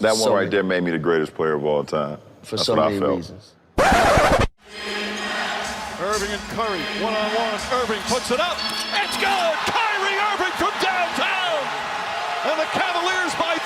That one right there made me the greatest player of all time. For That's so what many I felt. reasons. Irving and Curry, one-on-one. Irving puts it up. It's good! Kyrie Irving from downtown! And the Cavaliers by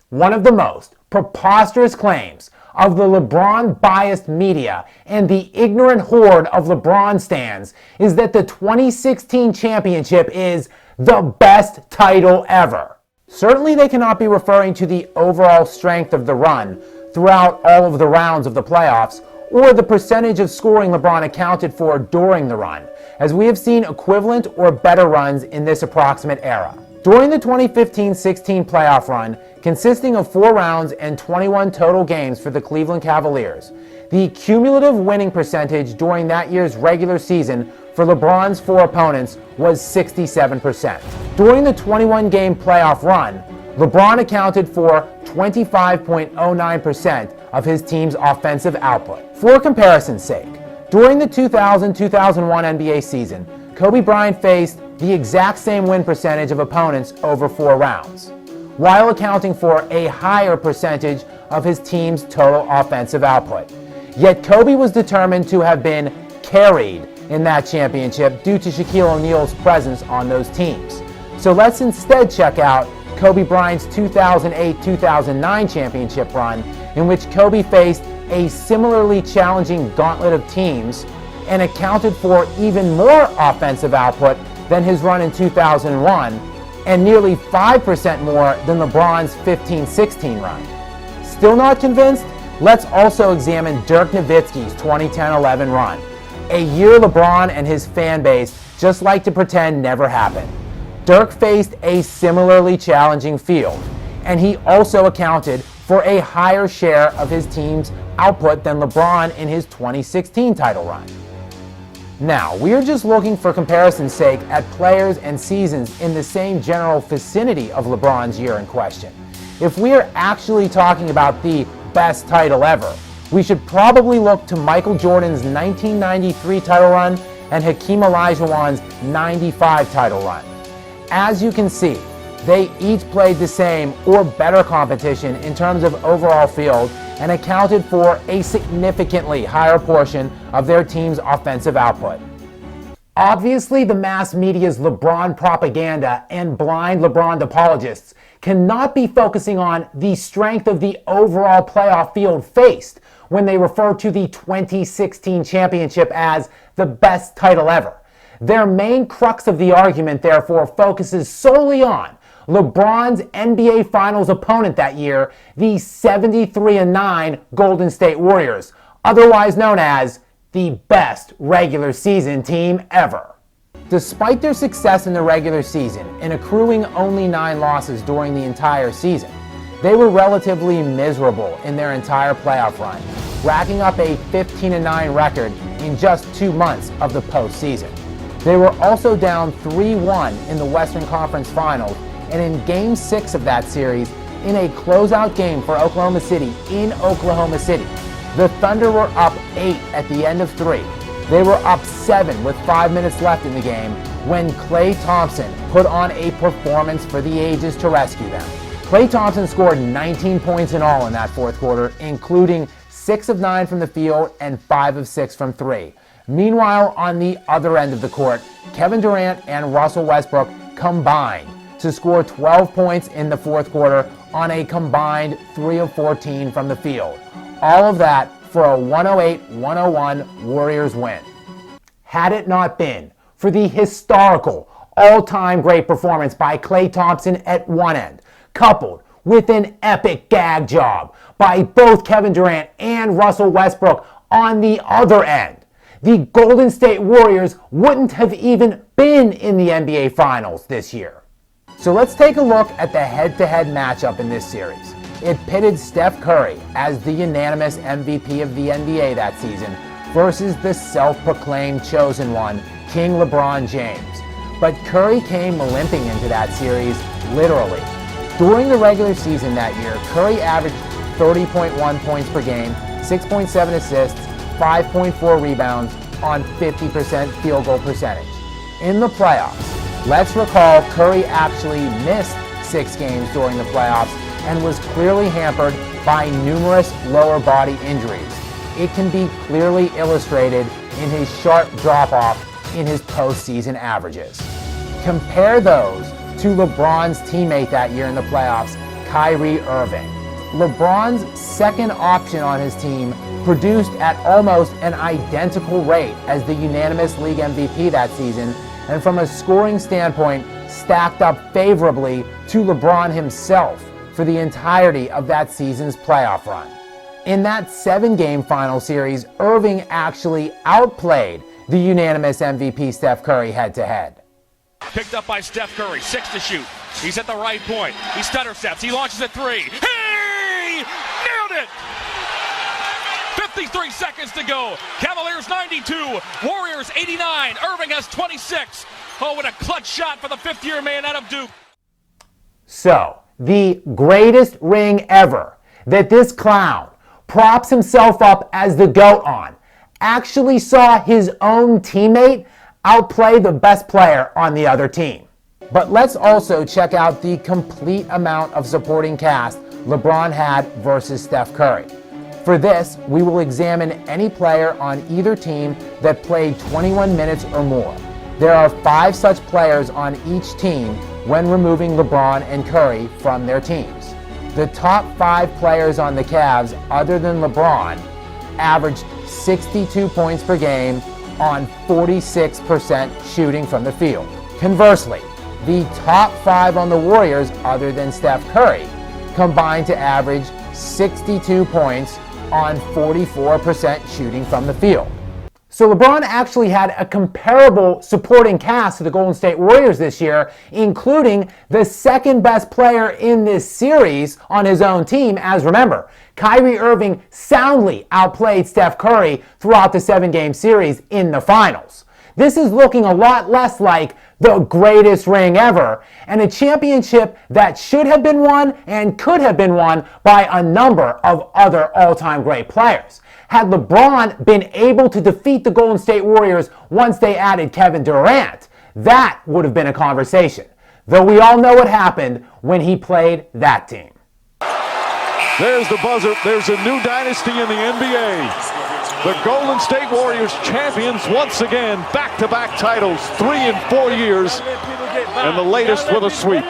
3. One of the most preposterous claims of the LeBron-biased media and the ignorant horde of LeBron stans is that the 2016 championship is the best title ever. Certainly they cannot be referring to the overall strength of the run throughout all of the rounds of the playoffs or the percentage of scoring LeBron accounted for during the run, as we have seen equivalent or better runs in this approximate era. During the 2015-16 playoff run, consisting of 4 rounds and 21 total games for the Cleveland Cavaliers, the cumulative winning percentage during that year's regular season for LeBron's 4 opponents was 67%. During the 21-game playoff run, LeBron accounted for 25.09% of his team's offensive output. For comparison's sake, during the 2000-2001 NBA season, Kobe Bryant faced the exact same win percentage of opponents over 4 rounds, while accounting for a higher percentage of his team's total offensive output. Yet Kobe was determined to have been carried in that championship due to Shaquille O'Neal's presence on those teams. So let's instead check out Kobe Bryant's 2008-2009 championship run, in which Kobe faced a similarly challenging gauntlet of teams and accounted for even more offensive output than his run in 2001, and nearly 5% more than LeBron's 15-16 run. Still not convinced? Let's also examine Dirk Nowitzki's 2010-11 run, a year LeBron and his fan base just like to pretend never happened. Dirk faced a similarly challenging field, and he also accounted for a higher share of his team's output than LeBron in his 2016 title run. Now, we're just looking for comparison's sake at players and seasons in the same general vicinity of LeBron's year in question. If we're actually talking about the best title ever, we should probably look to Michael Jordan's 1993 title run and Hakeem Olajuwon's 95 title run. As you can see, they each played the same or better competition in terms of overall field and accounted for a significantly higher portion of their team's offensive output. Obviously, the mass media's LeBron propaganda and blind LeBron apologists cannot be focusing on the strength of the overall playoff field faced when they refer to the 2016 championship as the best title ever. Their main crux of the argument, therefore, focuses solely on LeBron's NBA Finals opponent that year, the 73-9 Golden State Warriors, otherwise known as the best regular season team ever. Despite their success in the regular season and accruing only 9 losses during the entire season, they were relatively miserable in their entire playoff run, racking up a 15-9 record in just 2 months of the postseason. They were also down 3-1 in the Western Conference Finals, and in Game 6 of that series, in a closeout game for Oklahoma City in Oklahoma City, the Thunder were up 8 at the end of 3. They were up 7 with 5 minutes left in the game when Klay Thompson put on a performance for the ages to rescue them. Klay Thompson scored 19 points in all in that fourth quarter, including 6 of 9 from the field and 5 of 6 from 3. Meanwhile, on the other end of the court, Kevin Durant and Russell Westbrook combined to score 12 points in the fourth quarter on a combined 3 of 14 from the field. All of that for a 108-101 Warriors win. Had it not been for the historical, all-time great performance by Klay Thompson at one end, coupled with an epic gag job by both Kevin Durant and Russell Westbrook on the other end, the Golden State Warriors wouldn't have even been in the NBA Finals this year. So let's take a look at the head-to-head matchup in this series. It pitted Steph Curry as the unanimous MVP of the NBA that season versus the self-proclaimed chosen one, King LeBron James. But Curry came limping into that series, literally. During the regular season that year, Curry averaged 30.1 points per game, 6.7 assists, 5.4 rebounds on 50% field goal percentage. In the playoffs, let's recall Curry actually missed 6 games during the playoffs and was clearly hampered by numerous lower body injuries. It can be clearly illustrated in his sharp drop-off in his postseason averages. Compare those to LeBron's teammate that year in the playoffs, Kyrie Irving. LeBron's second option on his team produced at almost an identical rate as the unanimous league MVP that season, and from a scoring standpoint, stacked up favorably to LeBron himself for the entirety of that season's playoff run. In that 7-game final series, Irving actually outplayed the unanimous MVP Steph Curry head-to-head. Picked up by Steph Curry, 6 to shoot. He's at the right point. He stutter steps. He launches at 3. Hey! Nailed it! 53 seconds to go. Cavaliers 92, Warriors 89. Irving has 26. Oh, what a clutch shot for the fifth-year man out of Duke. So, the greatest ring ever that this clown props himself up as the GOAT on actually saw his own teammate outplay the best player on the other team. But let's also check out the complete amount of supporting cast LeBron had versus Steph Curry. For this, we will examine any player on either team that played 21 minutes or more. There are 5 such players on each team when removing LeBron and Curry from their teams. The top 5 players on the Cavs, other than LeBron, averaged 62 points per game on 46% shooting from the field. Conversely, the top 5 on the Warriors, other than Steph Curry, combined to average 62 points on 44% shooting from the field. So LeBron actually had a comparable supporting cast to the Golden State Warriors this year, including the second best player in this series on his own team, as remember, Kyrie Irving soundly outplayed Steph Curry throughout the 7-game series in the finals. This is looking a lot less like the greatest ring ever, and a championship that should have been won and could have been won by a number of other all-time great players. Had LeBron been able to defeat the Golden State Warriors once they added Kevin Durant, that would have been a conversation. Though we all know what happened when he played that team. There's the buzzer. There's a new dynasty in the NBA. The Golden State Warriors champions once again, back-to-back titles, 3 in 4 years, and the latest with a sweep.